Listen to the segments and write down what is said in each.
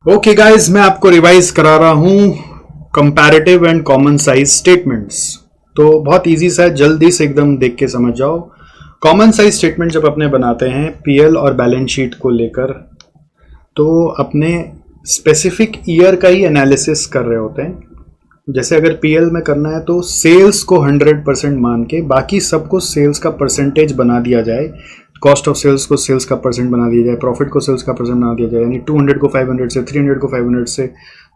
Okay guys, मैं आपको revise करा रहा हूं comparative and common size statements. तो बहुत इजी सा है, जल्दी से एकदम देख के समझ जाओ। कॉमन साइज स्टेटमेंट जब अपने बनाते हैं पीएल और बैलेंस शीट को लेकर, तो अपने स्पेसिफिक ईयर का ही एनालिसिस कर रहे होते हैं। जैसे अगर पीएल में करना है तो सेल्स को 100% मान के बाकी सबको सेल्स का परसेंटेज बना दिया जाए। कॉस्ट ऑफ सेल्स को सेल्स का परसेंट बना दिया जाए, प्रॉफिट को सेल्स का परसेंट बना दिया जाए, यानी 200 को 500 से, 300 को 500 से,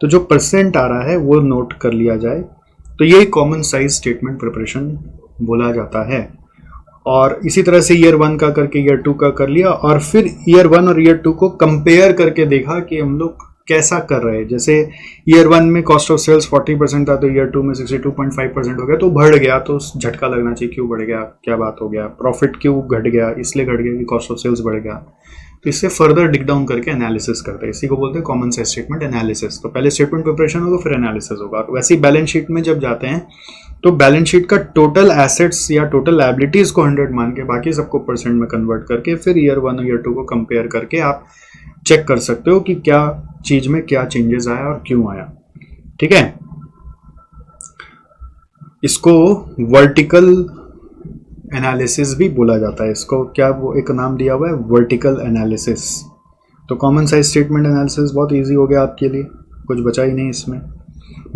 तो जो परसेंट आ रहा है वो नोट कर लिया जाए। तो ये कॉमन साइज स्टेटमेंट प्रिपरेशन बोला जाता है। और इसी तरह से ईयर 1 का करके ईयर 2 का कर लिया, और फिर ईयर 1 और ईयर 2 को कंपेयर करके देखा कि हम लोग कैसा कर रहे हैं। जैसे ईयर 1 में कॉस्ट ऑफ सेल्स 40% था, तो ईयर 2 में 62.5% हो गया, तो बढ़ गया, तो झटका लगना चाहिए, क्यों बढ़ गया, क्या बात हो गया, प्रॉफिट क्यों घट गया, इसलिए घट गया कि कॉस्ट ऑफ सेल्स बढ़ गया। तो इससे फर्दर डिग डाउन करके एनालिसिस करते हैं, इसी को बोलते हैं कॉमन साइज स्टेटमेंट एनालिसिस। तो पहले स्टेटमेंट प्रिपरेशन होगा, फिर एनालिसिस होगा। वैसे ही बैलेंस शीट में जब जाते हैं तो बैलेंस शीट का टोटल एसेट्स या टोटल लायबिलिटीज को 100 मान के बाकी सबको परसेंट में कन्वर्ट करके फिर ईयर 1 और ईयर 2 को कंपेयर करके आप चेक कर सकते हो कि क्या चीज में क्या चेंजेस आया और क्यों आया। ठीक है, इसको वर्टिकल एनालिसिस भी बोला जाता है। इसको क्या वो एक नाम दिया हुआ है, वर्टिकल एनालिसिस। तो कॉमन साइज स्टेटमेंट एनालिसिस बहुत इजी हो गया आपके लिए, कुछ बचा ही नहीं इसमें।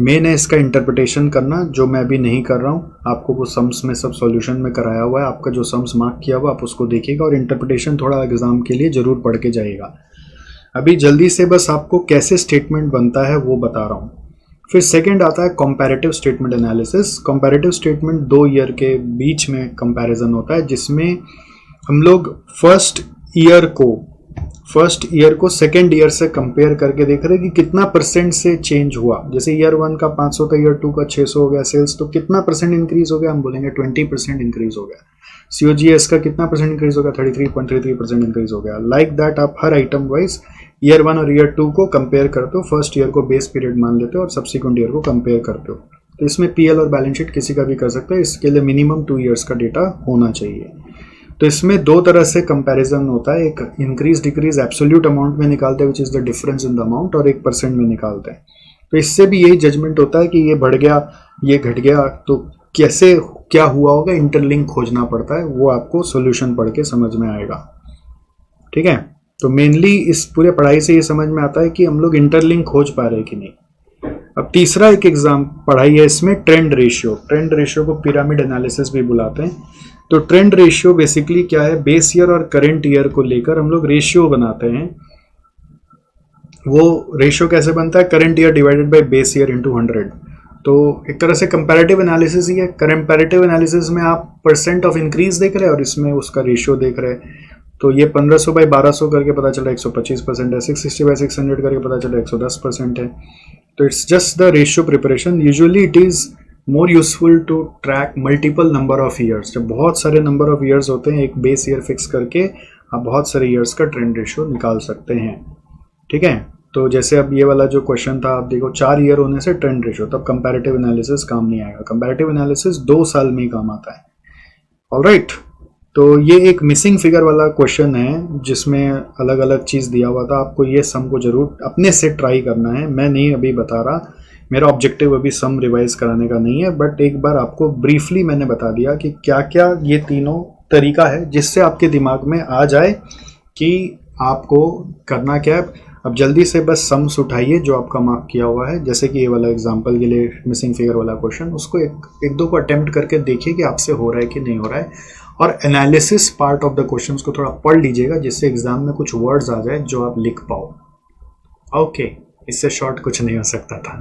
मेन है इसका इंटरप्रिटेशन करना, जो मैं अभी नहीं कर रहा हूँ। आपको वो सम्स में सब सॉल्यूशन में कराया हुआ है, आपका जो सम्स मार्क किया हुआ आप उसको देखिएगा, और इंटरप्रिटेशन थोड़ा एग्जाम के लिए जरूर पढ़ के जाइएगा। अभी जल्दी से बस आपको कैसे स्टेटमेंट बनता है वो बता रहा हूँ। फिर सेकंड आता है comparative statement analysis. Comparative statement 2 year के बीच में कंपैरिजन होता है, जिसमें हम लोग फर्स्ट ईयर को सेकंड ईयर से कंपेयर करके देख रहे हैं कि कितना परसेंट से चेंज हुआ। जैसे ईयर 1 का 500 था, ईयर 2 का 600 हो गया सेल्स, तो कितना परसेंट इंक्रीज हो गया, हम बोलेंगे 20% इंक्रीज हो गया। COGS का कितना परसेंट इंक्रीज हो गया, 33.33% इंक्रीज हो गया। लाइक दैट आप हर आइटम वाइज ईयर 1 और ईयर 2 को कंपेयर करते हो, फर्स्ट ईयर को बेस पीरियड मान लेते हो और सब्सिक्वेंट ईयर को कंपेयर करते हो। तो इसमें पीएल और बैलेंस शीट किसी का भी कर सकते हैं, इसके लिए मिनिमम 2 ईयर्स का डेटा होना चाहिए। तो इसमें 2 तरह से कंपैरिजन होता है, एक इंक्रीज डिक्रीज एब्सोल्यूट अमाउंट में निकालते हैं, which is the difference in the amount, और एक परसेंट में निकालते हैं। तो इससे भी यही जजमेंट होता है कि ये बढ़ गया, ये घट गया, तो कैसे क्या हुआ होगा, इंटरलिंक खोजना पड़ता है, वो आपको सोल्यूशन पढ़ के समझ में आएगा। ठीक है, तो मेनली इस पूरे पढ़ाई से ये समझ में आता है कि हम लोग इंटरलिंक खोज पा रहे हैं कि नहीं। अब तीसरा एक एग्जाम पढ़ाई है इसमें, ट्रेंड रेशियो। ट्रेंड रेशियो को पिरामिड एनालिसिस भी बुलाते हैं। तो ट्रेंड रेशियो बेसिकली क्या है, बेस ईयर और करंट ईयर को लेकर हम लोग रेशियो बनाते हैं। वो रेशियो कैसे बनता है, current year divided by base year into 100। तो एक तरह से कंपैरेटिव एनालिसिस ही है। कंपैरेटिव एनालिसिस में आप परसेंट ऑफ इंक्रीज देख रहे हैं और इसमें उसका रेशियो देख रहे हैं। तो ये 1500 बाई 1200 करके पता चला 125% है, 660 बाई 600 करके पता चला 110% है। तो it's just the ratio preparation. Usually it is more useful to track multiple number of years. जब बहुत सारे नंबर ऑफ ईयर्स होते हैं, एक बेस ईयर फिक्स करके आप बहुत सारे ईयर्स का ट्रेंड रेशियो निकाल सकते हैं। ठीक है, तो जैसे अब ये वाला जो क्वेश्चन था, आप देखो 4 ईयर होने से ट्रेंड रेशियो, तब कंपैरेटिव एनालिसिस काम नहीं आएगा। कंपैरेटिव एनालिसिस 2 साल में ही काम आता है। ऑलराइट, तो ये एक मिसिंग फिगर वाला क्वेश्चन है जिसमें अलग अलग चीज़ दिया हुआ था। आपको ये सम को जरूर अपने से ट्राई करना है, मैं नहीं अभी बता रहा, मेरा ऑब्जेक्टिव अभी सम रिवाइज कराने का नहीं है, बट एक बार आपको ब्रीफली मैंने बता दिया कि क्या क्या ये तीनों तरीका है जिससे आपके दिमाग में आ जाए कि आपको करना क्या है। अब जल्दी से बस सम्स उठाइए जो आपका मार्क किया हुआ है। जैसे कि ये वाला एग्जांपल के लिए मिसिंग फिगर वाला क्वेश्चन, उसको एक दो को अटेम्प्ट करके देखिए कि आपसे हो रहा है कि नहीं हो रहा है, और analysis part of the questions को थोड़ा पढ़ लीजिएगा जिससे एग्जाम में कुछ वर्ड्स आ जाए जो आप लिख पाओ। ओके, इससे शॉर्ट कुछ नहीं हो सकता था।